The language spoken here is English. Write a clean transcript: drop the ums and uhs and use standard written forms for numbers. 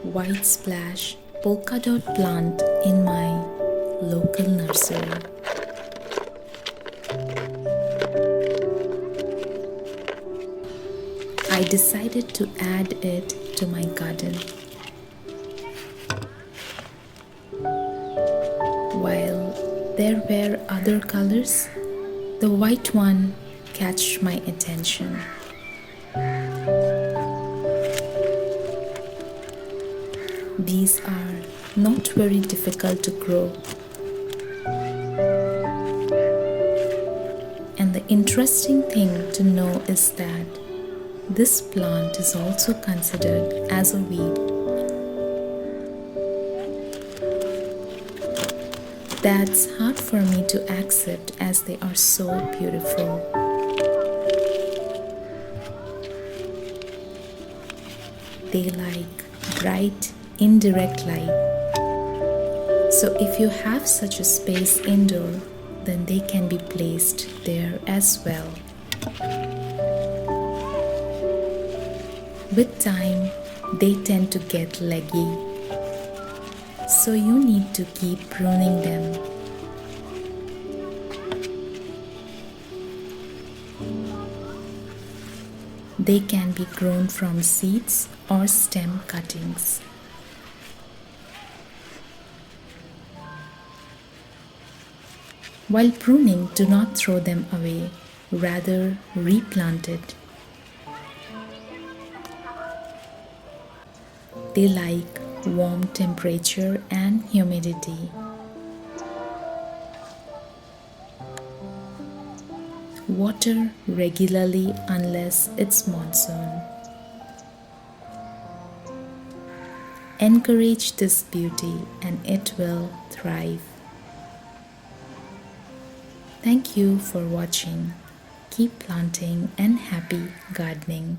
white splash polka dot plant in my local nursery. I decided to add it to my garden. While there were other colors, the white one catch my attention. These are not very difficult to grow. And the interesting thing to know is that this plant is also considered as a weed. That's hard for me to accept as they are so beautiful. They like bright, indirect light. So if you have such a space indoor, then they can be placed there as well. With time, they tend to get leggy. So you need to keep pruning them. They can be grown from seeds or stem cuttings. While pruning, do not throw them away, rather replant it. They like warm temperature and humidity. Water regularly unless it's monsoon. Encourage this beauty and it will thrive. Thank you for watching. Keep planting and happy gardening.